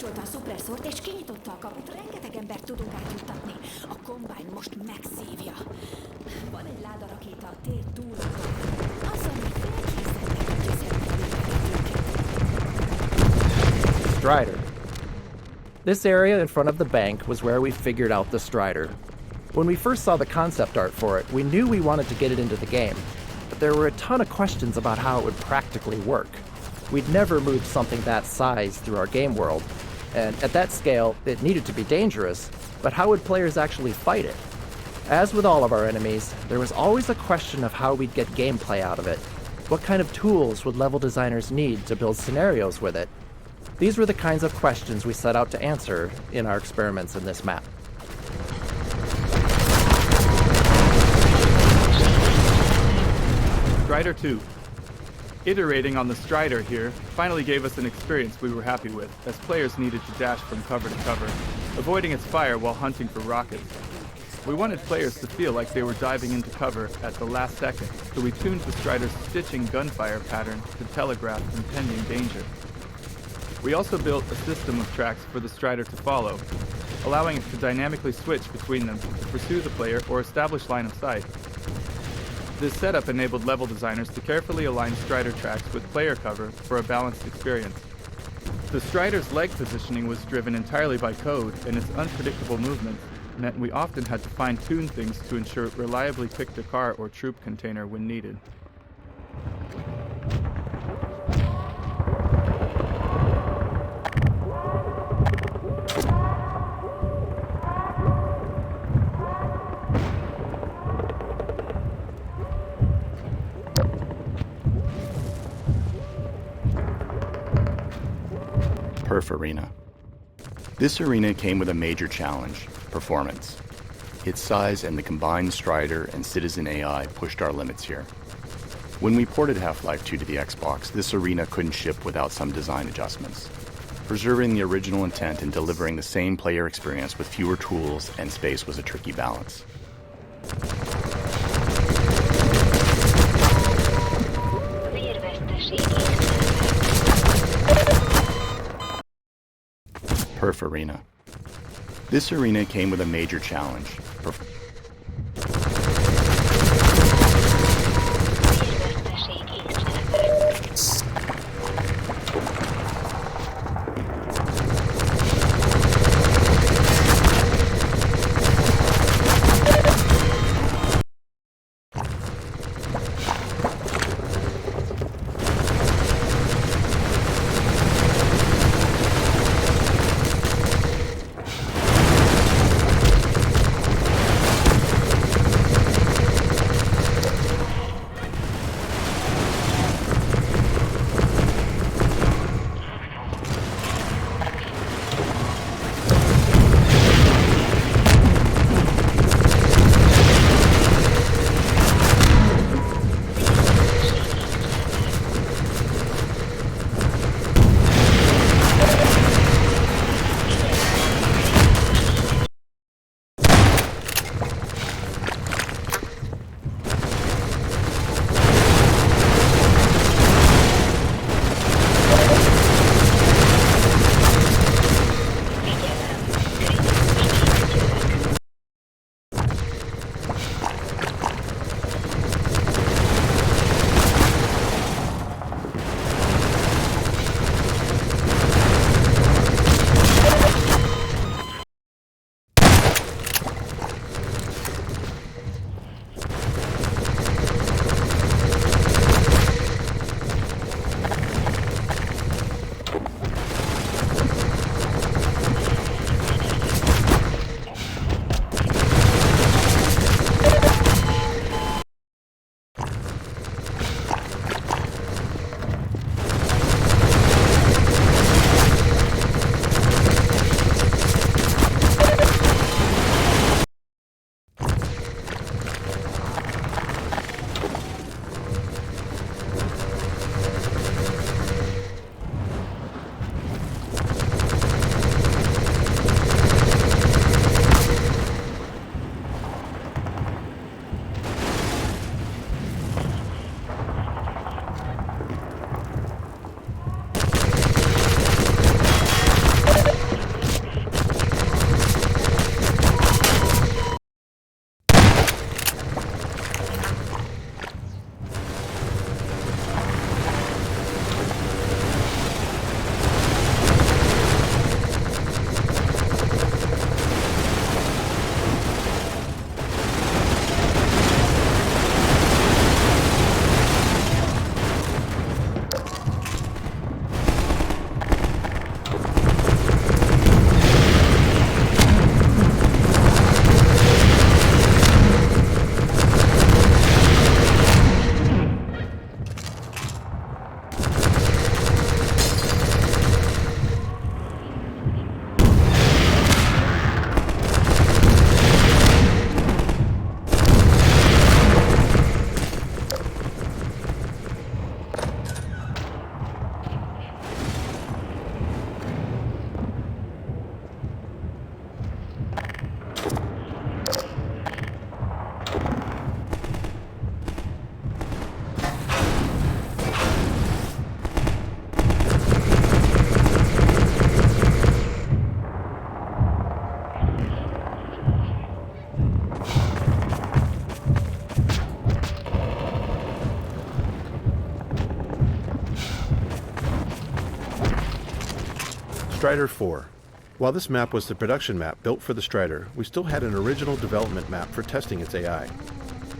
bekapcsolta a szupresszort és kinyitotta a kaput. Rengeteg embert tudunk átjuttatni. A kombány most megszívja. Van egy ládarakéta a tér túloldalán. Azzal még félkészen Strider. This area in front of the bank was where we figured out the Strider. When we first saw the concept art for it, we knew we wanted to get it into the game, but there were a ton of questions about how it would practically work. We'd never moved something that size through our game world, and at that scale, it needed to be dangerous, but how would players actually fight it? As with all of our enemies, there was always a question of how we'd get gameplay out of it. What kind of tools would level designers need to build scenarios with it? These were the kinds of questions we set out to answer in our experiments in this map. Strider 2. Iterating on the Strider here finally gave us an experience we were happy with, as players needed to dash from cover to cover, avoiding its fire while hunting for rockets. We wanted players to feel like they were diving into cover at the last second, so we tuned the Strider's stitching gunfire pattern to telegraph impending danger. We also built a system of tracks for the Strider to follow, allowing it to dynamically switch between them to pursue the player or establish line of sight. This setup enabled level designers to carefully align Strider tracks with player cover for a balanced experience. The Strider's leg positioning was driven entirely by code, and its unpredictable movements meant we often had to fine-tune things to ensure it reliably picked a car or troop container when needed. Perf Arena. This arena came with a major challenge: performance. Its size and the combined Strider and Citizen AI pushed our limits here. When we ported Half-Life 2 to the Xbox, this arena couldn't ship without some design adjustments. Preserving the original intent and delivering the same player experience with fewer tools and space was a tricky balance. Perf Arena. This arena came with a major challenge: Strider 4. While this map was the production map built for the Strider, we still had an original development map for testing its AI.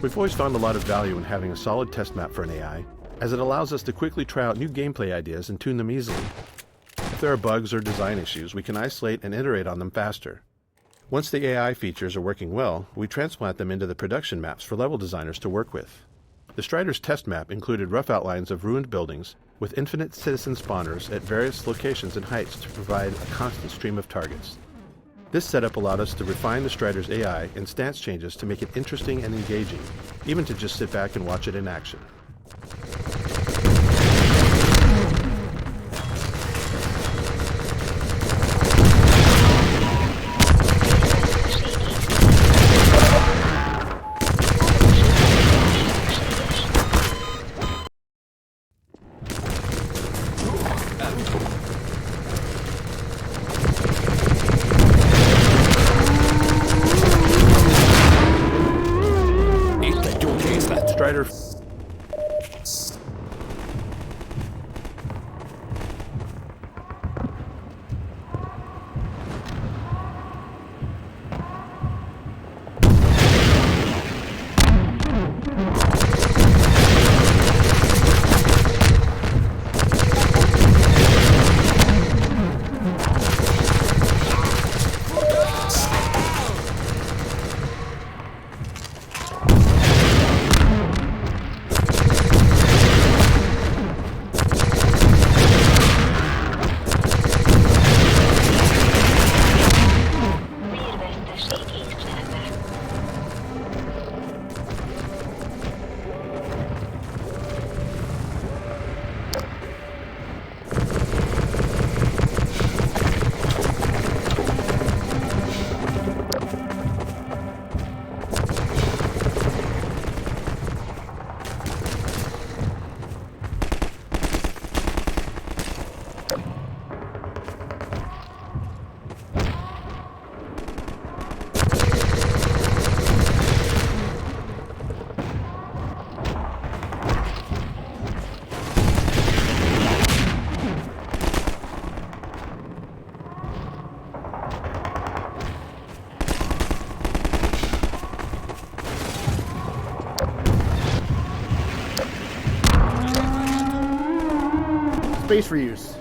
We've always found a lot of value in having a solid test map for an AI, as it allows us to quickly try out new gameplay ideas and tune them easily. If there are bugs or design issues, we can isolate and iterate on them faster. Once the AI features are working well, we transplant them into the production maps for level designers to work with. The Strider's test map included rough outlines of ruined buildings with infinite citizen spawners at various locations and heights to provide a constant stream of targets. This setup allowed us to refine the Strider's AI and stance changes to make it interesting and engaging, even to just sit back and watch it in action. Strider. Space reuse.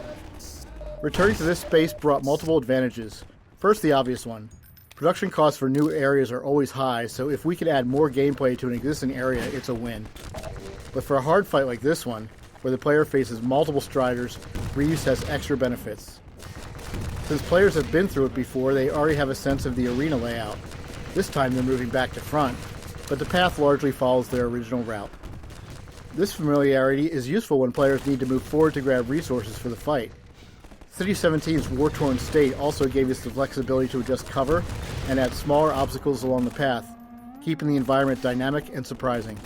Returning to this space brought multiple advantages. First, the obvious one. Production costs for new areas are always high, so if we could add more gameplay to an existing area, it's a win. But for a hard fight like this one, where the player faces multiple Striders, reuse has extra benefits. Since players have been through it before, they already have a sense of the arena layout. This time they're moving back to front, but the path largely follows their original route. This familiarity is useful when players need to move forward to grab resources for the fight. City 17's war-torn state also gave us the flexibility to adjust cover and add smaller obstacles along the path, keeping the environment dynamic and surprising.